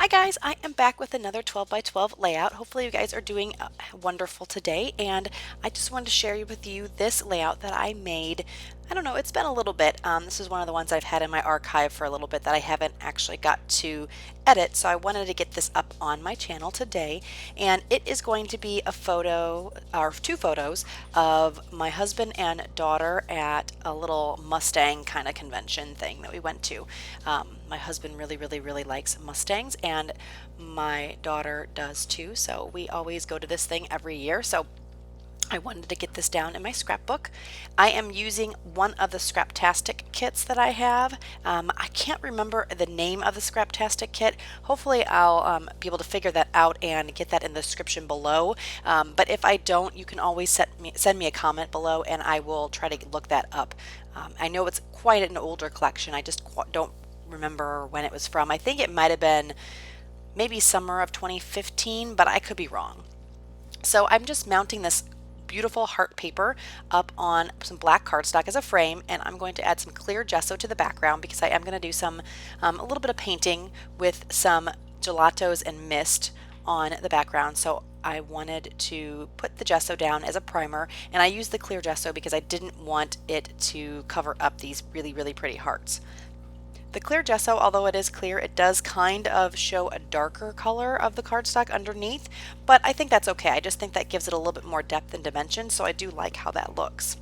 Hi guys, I am back with another 12 by 12 layout. Hopefully you guys are doing wonderful today, and I just wanted to share with you this layout that I made. I don't know, it's been a little bit. This is one of the ones I've had in my archive for a little bit that I haven't actually got to edit, so I wanted to get this up on my channel today, and it is going to be a photo, or two photos, of my husband and daughter at a little Mustang kind of convention thing that we went to. My husband really likes Mustangs, and my daughter does too, so we always go to this thing every year. So I wanted to get this down in my scrapbook. I am using one of the Scraptastic kits that I have. I can't remember the name of the Scraptastic kit. Hopefully I'll be able to figure that out and get that in the description below. But if I don't, you can always send me a comment below and I will try to look that up. I know it's quite an older collection. I just don't remember when it was from. I think it might have been maybe summer of 2015, but I could be wrong. So I'm just mounting this beautiful heart paper up on some black cardstock as a frame, and I'm going to add some clear gesso to the background because I am going to do some a little bit of painting with some gelatos and mist on the background. So I wanted to put the gesso down as a primer, and I used the clear gesso because I didn't want it to cover up these really pretty hearts. The clear gesso, although it is clear, it does kind of show a darker color of the cardstock underneath, but I think that's okay. I just think that gives it a little bit more depth and dimension, so I do like how that looks.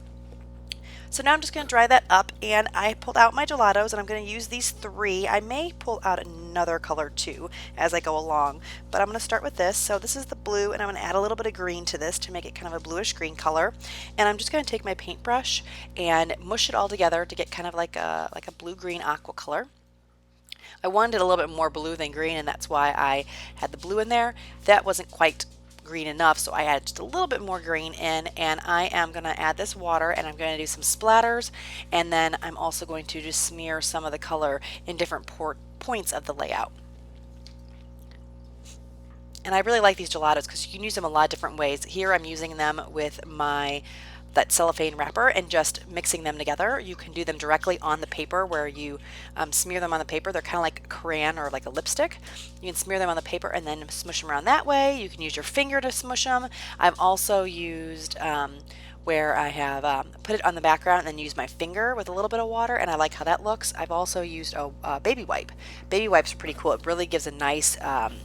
So now I'm just going to dry that up, and I pulled out my gelatos, and I'm going to use these three. I may pull out another color too as I go along, but I'm going to start with this. So this is the blue, and I'm going to add a little bit of green to this to make it kind of a bluish green color. And I'm just going to take my paintbrush and mush it all together to get kind of like a blue-green aqua color. I wanted it a little bit more blue than green, and that's why I had the blue in there. That wasn't quite green enough, so I added just a little bit more green in, and I am going to add this water, and I'm going to do some splatters, and then I'm also going to just smear some of the color in different points of the layout. And I really like these gelatos because you can use them a lot of different ways. Here I'm using them with that cellophane wrapper and just mixing them together. You can do them directly on the paper where you smear them on the paper. They're kind of like a crayon or like a lipstick. You can smear them on the paper and then smush them around that way. You can use your finger to smush them. I've also used where I have put it on the background and then use my finger with a little bit of water, and I like how that looks. I've also used a baby wipe. Baby wipes are pretty cool. It really gives a nice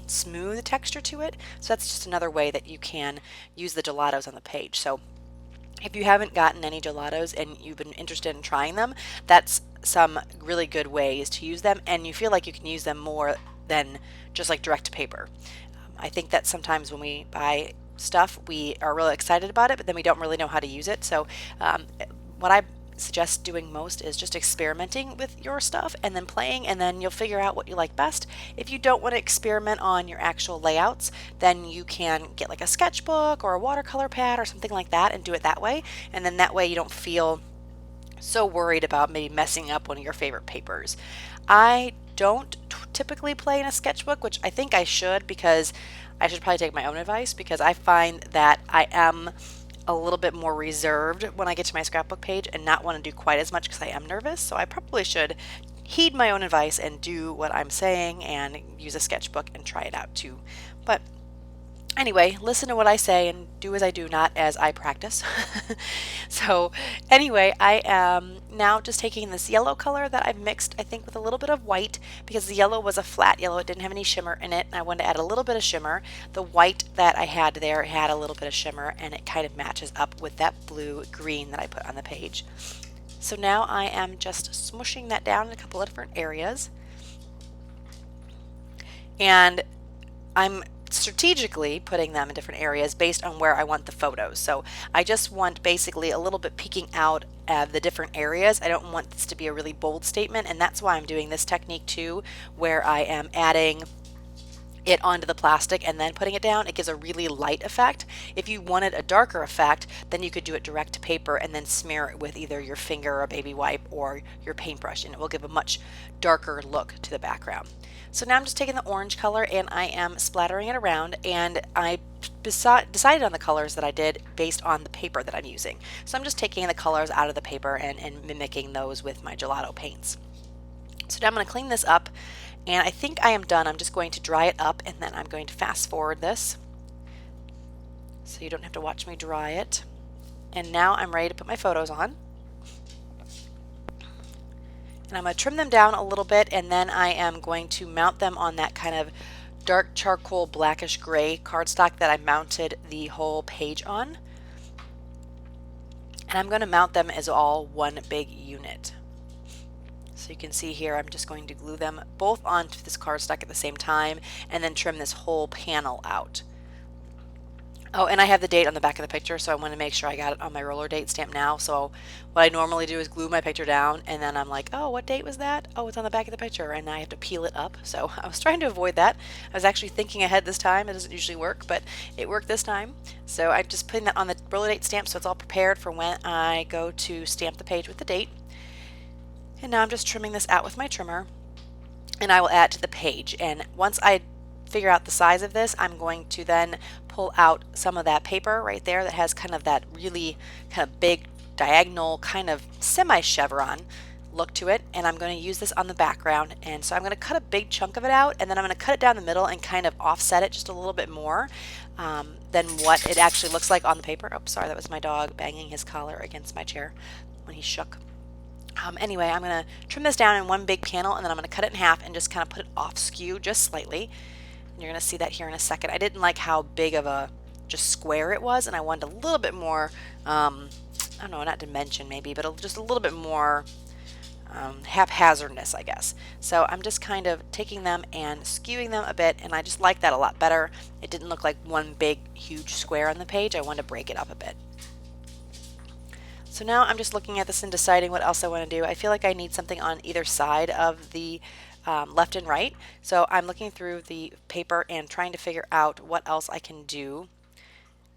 smooth texture to it. So that's just another way that you can use the gelatos on the page. So if you haven't gotten any gelatos and you've been interested in trying them, that's some really good ways to use them, and you feel like you can use them more than just like direct to paper. I think that sometimes when we buy stuff, we are really excited about it, but then we don't really know how to use it. So what I suggest doing most is just experimenting with your stuff and then playing, and then you'll figure out what you like best. If you don't want to experiment on your actual layouts, then you can get like a sketchbook or a watercolor pad or something like that and do it that way, and then that way you don't feel so worried about maybe messing up one of your favorite papers. I don't typically play in a sketchbook, which I think I should, because I should probably take my own advice, because I find that I am a little bit more reserved when I get to my scrapbook page and not want to do quite as much because I am nervous. So I probably should heed my own advice and do what I'm saying and use a sketchbook and try it out too. But anyway, listen to what I say and do as I do, not as I practice. So anyway, I am now just taking this yellow color that I've mixed, I think, with a little bit of white, because the yellow was a flat yellow. It didn't have any shimmer in it, and I wanted to add a little bit of shimmer. The white that I had there had a little bit of shimmer, and it kind of matches up with that blue-green that I put on the page. So now I am just smushing that down in a couple of different areas. And I'm strategically putting them in different areas based on where I want the photos. So I just want basically a little bit peeking out of the different areas. I don't want this to be a really bold statement, and that's why I'm doing this technique too, where I am adding it onto the plastic and then putting it down. It gives a really light effect. If you wanted a darker effect, then you could do it direct to paper and then smear it with either your finger or a baby wipe or your paintbrush, and it will give a much darker look to the background. So now I'm just taking the orange color and I am splattering it around, and I decided on the colors that I did based on the paper that I'm using. So I'm just taking the colors out of the paper and mimicking those with my gelato paints. So now I'm going to clean this up And I think I am done. I'm just going to dry it up and then I'm going to fast forward this so you don't have to watch me dry it. And now I'm ready to put my photos on. And I'm going to trim them down a little bit, and then I am going to mount them on that kind of dark charcoal blackish gray cardstock that I mounted the whole page on. And I'm going to mount them as all one big unit. So you can see here I'm just going to glue them both onto this cardstock at the same time and then trim this whole panel out. Oh, and I have the date on the back of the picture, so I want to make sure I got it on my roller date stamp now. So what I normally do is glue my picture down, and then I'm like, oh, what date was that? Oh, it's on the back of the picture, and I have to peel it up. So I was trying to avoid that. I was actually thinking ahead this time. It doesn't usually work, but it worked this time. So I'm just putting that on the roller date stamp so it's all prepared for when I go to stamp the page with the date. And now I'm just trimming this out with my trimmer, and I will add to the page. And once I figure out the size of this, I'm going to then pull out some of that paper right there that has kind of that really kind of big diagonal kind of semi-chevron look to it, and I'm going to use this on the background. And so I'm going to cut a big chunk of it out, and then I'm going to cut it down the middle and kind of offset it just a little bit more than what it actually looks like on the paper. Oh, sorry, that was my dog banging his collar against my chair when he shook. Anyway, I'm going to trim this down in one big panel, and then I'm going to cut it in half and just kind of put it off skew just slightly. And you're going to see that here in a second. I didn't like how big of a just square it was, and I wanted a little bit more, I don't know, not dimension maybe, but just a little bit more haphazardness, I guess. So I'm just kind of taking them and skewing them a bit, and I just like that a lot better. It didn't look like one big, huge square on the page. I wanted to break it up a bit. So now I'm just looking at this and deciding what else I want to do. I feel like I need something on either side of the left and right. So I'm looking through the paper and trying to figure out what else I can do.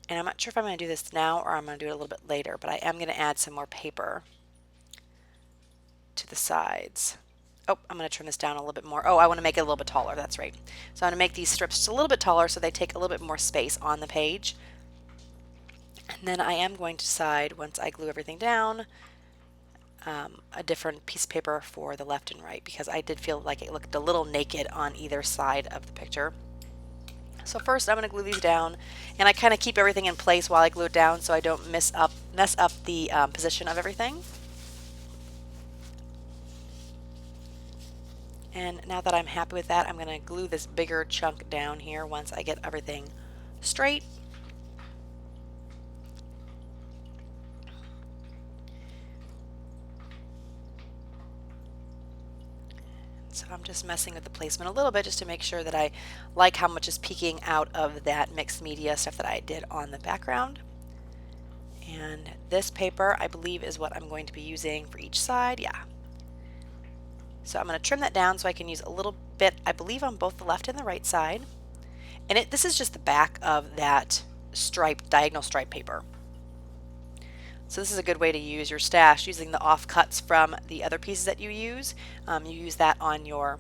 And I'm not sure if I'm going to do this now or I'm going to do it a little bit later, but I am going to add some more paper to the sides. Oh, I'm going to trim this down a little bit more. Oh, I want to make it a little bit taller. That's right. So I'm going to make these strips just a little bit taller so they take a little bit more space on the page. And then I am going to decide, once I glue everything down, a different piece of paper for the left and right, because I did feel like it looked a little naked on either side of the picture. So first I'm going to glue these down, and I kind of keep everything in place while I glue it down so I don't mess up the position of everything. And now that I'm happy with that, I'm going to glue this bigger chunk down here once I get everything straight. So I'm just messing with the placement a little bit just to make sure that I like how much is peeking out of that mixed media stuff that I did on the background. And this paper, I believe, is what I'm going to be using for each side. Yeah. So I'm going to trim that down so I can use a little bit, I believe, on both the left and the right side. And this is just the back of that diagonal stripe paper. So this is a good way to use your stash, using the offcuts from the other pieces that you use. You use that on your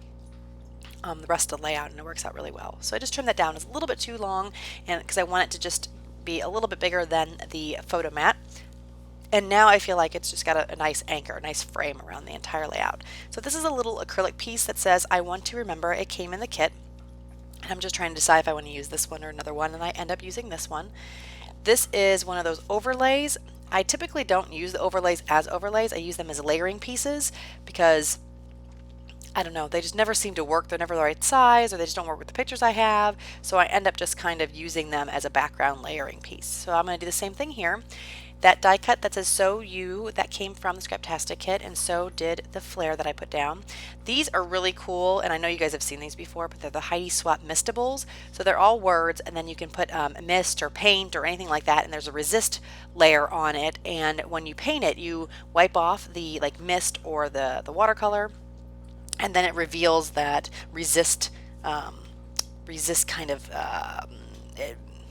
the rest of the layout, and it works out really well. So I just trimmed that down. It's a little bit too long, and because I want it to just be a little bit bigger than the photo mat. And now I feel like it's just got a nice anchor, a nice frame around the entire layout. So this is a little acrylic piece that says, "I want to remember." It came in the kit. And I'm just trying to decide if I want to use this one or another one, and I end up using this one. This is one of those overlays. I typically don't use the overlays as overlays. I use them as layering pieces because, I don't know, they just never seem to work. They're never the right size, or they just don't work with the pictures I have. So I end up just kind of using them as a background layering piece. So I'm going to do the same thing here. That die cut that says "So You," that came from the Scraptastic kit, and so did the flare that I put down. These are really cool, and I know you guys have seen these before, but they're the Heidi Swap Mistables. So they're all words, and then you can put mist or paint or anything like that, and there's a resist layer on it. And when you paint it, you wipe off the mist or the watercolor, and then it reveals that resist kind of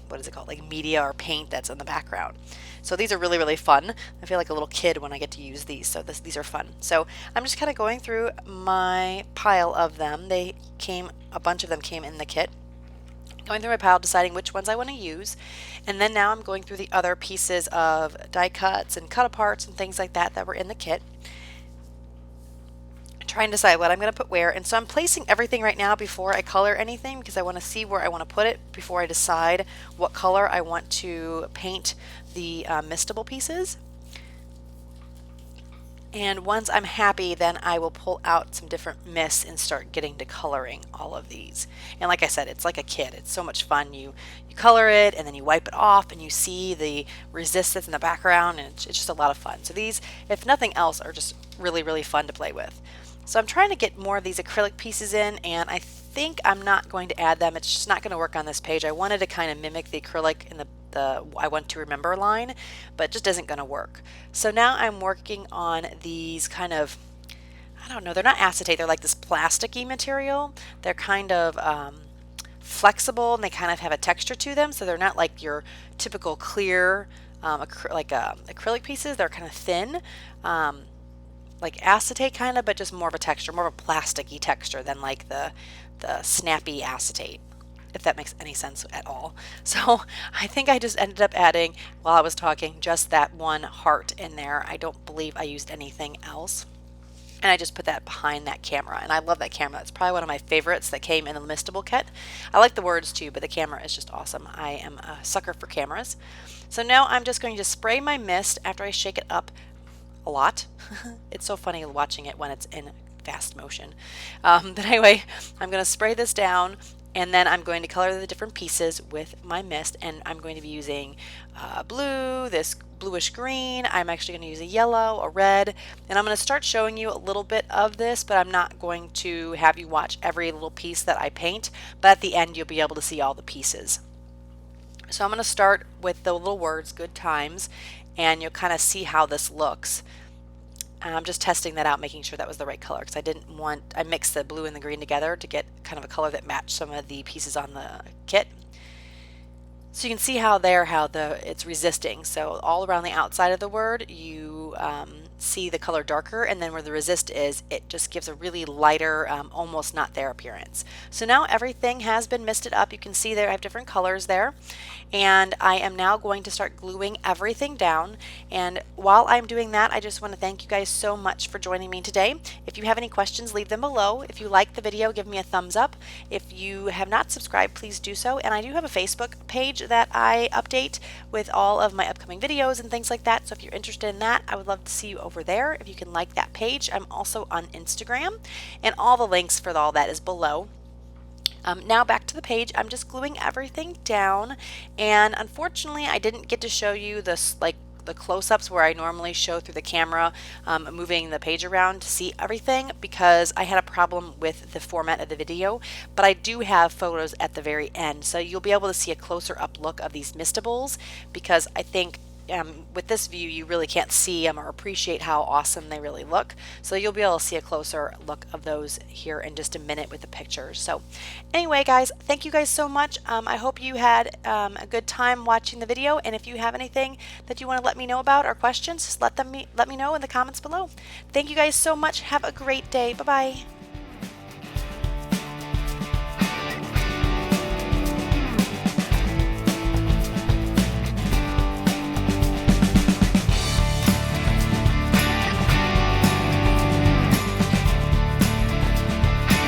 what is it called, like media or paint that's in the background. So these are really, really fun. I feel like a little kid when I get to use these, so these are fun. So I'm just kind of going through my pile of them. A bunch of them came in the kit. Going through my pile, deciding which ones I want to use. And then now I'm going through the other pieces of die cuts and cut aparts and things like that that were in the kit. trying to decide what I'm going to put where, and so I'm placing everything right now before I color anything because I want to see where I want to put it before I decide what color I want to paint the mistable pieces. And once I'm happy, then I will pull out some different mists and start getting to coloring all of these. And like I said, it's like a kid. It's so much fun. You color it and then you wipe it off and you see the resistance in the background, and it's just a lot of fun. So these, if nothing else, are just really, really fun to play with. So I'm trying to get more of these acrylic pieces in, and I think I'm not going to add them. It's just not going to work on this page. I wanted to kind of mimic the acrylic in the I want to remember line, but it just isn't going to work. So now I'm working on these kind of, I don't know, they're not acetate, they're like this plasticky material. They're kind of flexible, and they kind of have a texture to them, so they're not like your typical clear acrylic pieces. They're kind of thin, like acetate kind of, but just more of a texture, more of a plasticky texture than like the snappy acetate, if that makes any sense at all. So I think I just ended up adding, while I was talking, just that one heart in there. I don't believe I used anything else. And I just put that behind that camera. And I love that camera. It's probably one of my favorites that came in the Mistable kit. I like the words too, but the camera is just awesome. I am a sucker for cameras. So now I'm just going to spray my mist after I shake it up a lot. It's so funny watching it when it's in fast motion. But anyway, I'm going to spray this down, and then I'm going to color the different pieces with my mist, and I'm going to be using blue, this bluish green. I'm actually going to use a yellow, a red, and I'm going to start showing you a little bit of this, but I'm not going to have you watch every little piece that I paint, but at the end you'll be able to see all the pieces. So I'm going to start with the little words, good times, and you'll kind of see how this looks. I'm just testing that out, making sure that was the right color, because I mixed the blue and the green together to get kind of a color that matched some of the pieces on the kit. So you can see how it's resisting. So all around the outside of the word, you see the color darker, and then where the resist is, it just gives a really lighter, almost not there appearance. So now everything has been misted up. You can see there I have different colors there, and I am now going to start gluing everything down. And while I'm doing that, I just want to thank you guys so much for joining me today. If you have any questions, leave them below. If you like the video, give me a thumbs up. If you have not subscribed, please do so. And I do have a Facebook page that I update with all of my upcoming videos and things like that. So if you're interested in that, I would love to see you over there. If you can like that page. I'm also on Instagram, and all the links for all that is below. Now back to the page. I'm just gluing everything down, and unfortunately I didn't get to show you this, like the close-ups where I normally show through the camera, moving the page around to see everything, because I had a problem with the format of the video. But I do have photos at the very end, so you'll be able to see a closer up look of these mistables, because I think with this view you really can't see them or appreciate how awesome they really look. So you'll be able to see a closer look of those here in just a minute with the pictures. So anyway guys, thank you guys so much. I hope you had a good time watching the video, and if you have anything that you want to let me know about or questions, just let me know in the comments below. Thank you guys so much. Have a great day. Bye bye.